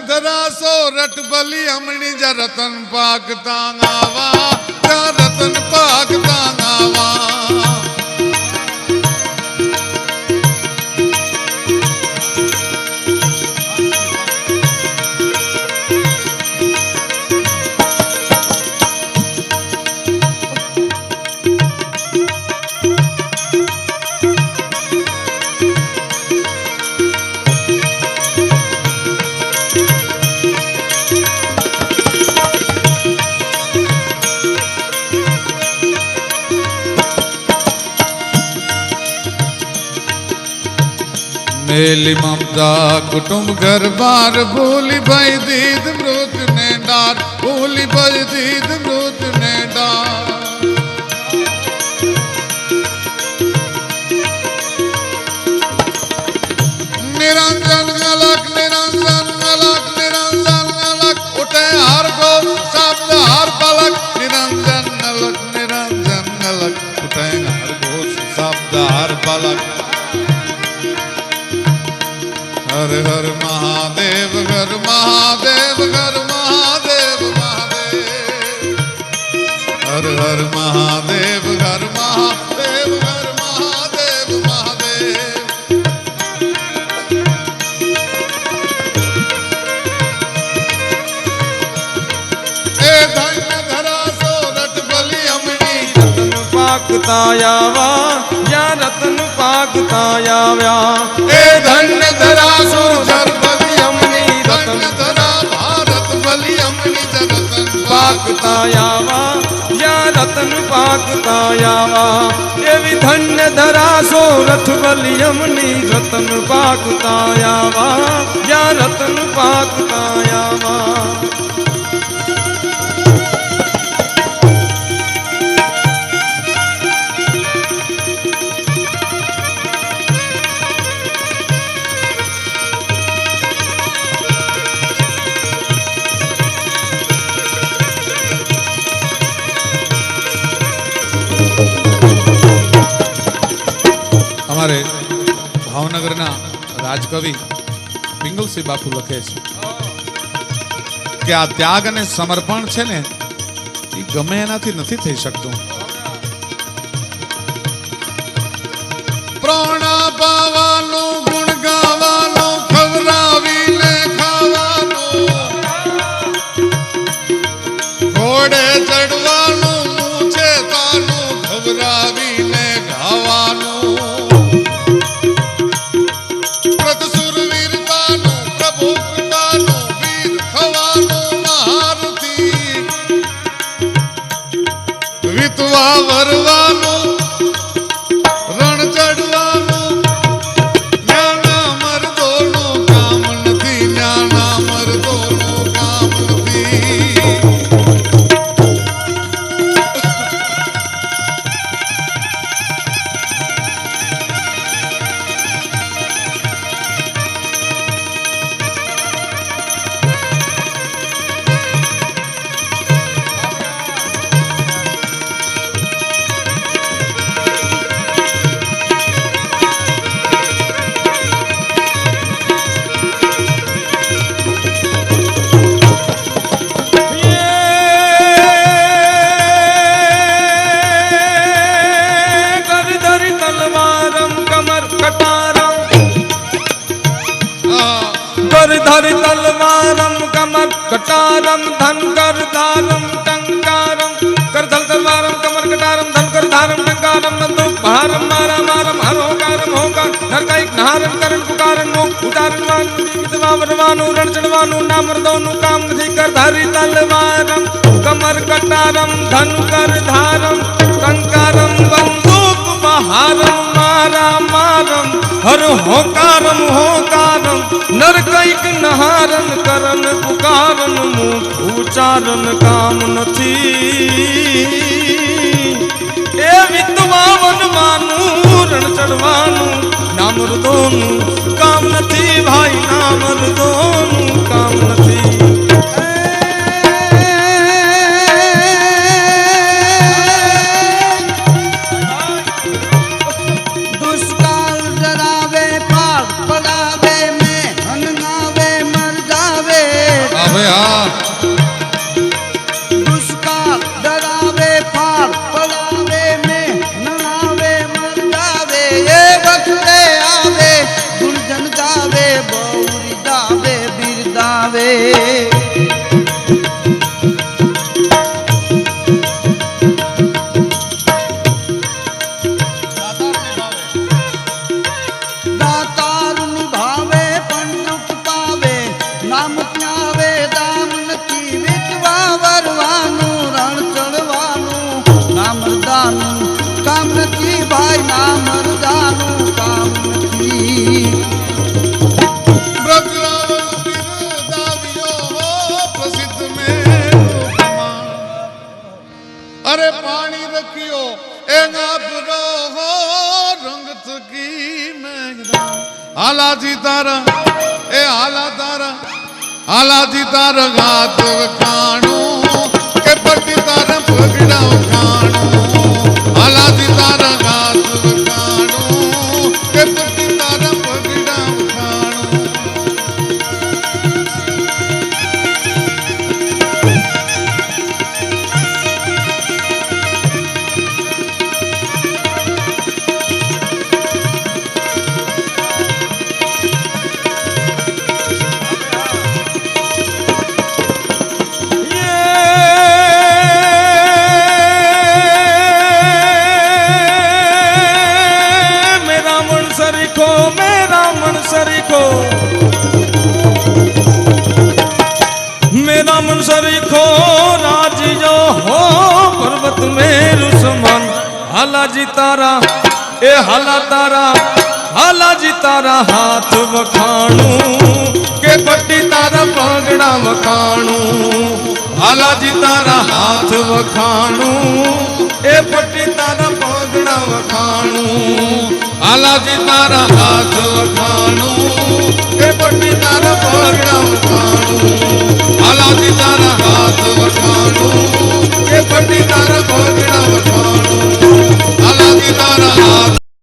धरासो रट बली हमनी जा रतन पाक तांगावा जा रतन पाक तांगावा मेली ममता कुटुंब घर बार भूली भाई दीद मृत ने डार भूली भाई दीद मृत ने डार निरंजन गलक निरंजन गलक निरंजन गलक उठे हर गो शब्द हर पलक निरंजन गलक उठे हर गो शब्द हर पलक हर हर महादेव हर महादेव हर महादेव महादेव हर हर महादेव हर महादेव हर महादेव महादेव ए धन्य धरा सो रट बली हमनी रतन पाकतायावा या रतन पाकतायाव्या ए धन्य धरा सो जर बली हमनी रतन धरा भारत बली हमनी रतन पाकतायावा या रतन पाकतायावा एवी धन्य धरा सो रथ बली हमनी रतन पाकतायावा या रतन पाकतायावा हमारे भावनगर राजकवि पिंगलसिंह बापू लखे कि आ त्याग ने समर्पण छे ने ई गमे एनाथी नथी थई शकतुं प्राणा पावानो गुण गावानो खवरावीने खावानो घोड़े चढ़वानो मूछे तानो खवरावीने गावानो वितवा वरवानो रण चढ़वानो न्याना मर्दोनो काम नथी न्याना मर्दोनो काम नथी धरि तलवारम कमर कटारम धन कर दारम टंकारम कर धल तलवारम कमर कटारम धन कर धारम टंकारम बंदूक भारम मारा मारम हर होकारम होकार नर का एक नहारन करण पुकारन मुख उतारन वान विधवा वरवानु रण चढ़वानु नामर्दोनु काम नथी कर धरि तलवारम कमर कटारम धन कर धारम टंकारम बंदूक बहारम मारा मारम हर होकारम होकारम नर कैक नहारन करन पुकारन मुख उचारन काम नथी ए विधवा वनवानु रण चढ़वानु नामर्दोनु काम नथी भाई नामर्दोनु काम नथी पड़ावे में हनगावे मर जावे ભાઈ હા દુષ્કાળ ડરાવે ફાળ પડાવે મેં નણાવે મરડાવે એ વખતે આવે ગુણજન ગાવે બહુરી દાવે બિરદાવે દાતાર નિભાવે પણ દુઃખ પાવે નામ પ્યાવે દામ નથી વેચવા વરવાનું રણ ચડવાનું નામરદાનું કામ નથી ભાઈ નામરદાનું કામ નથી प्रसिद्ध में अरे पानी रखियो आप रहो रंगत की मेहरा हालाजी तारा ए हाला तारा हालाजी तारा घात खाणू के पट्टी तारा पगड़ा खाणू हालाजी तारा घात खाणू के पट्टी तारा पगड़ा खाणू सरीखो मेरा मन सरीखो राज जो हो पर्वत मेरु समान हाला जी तारा ए हाला जी तारा हाथ वखाणू के पट्टी तारा पगड़ा वखाणू हाला जी तारा हाथ वखाणू ए पट्टी तारा पगड़ा वखाणू हाला जी तारा हाथ वखाणू ए पट्टी तारा पगड़ा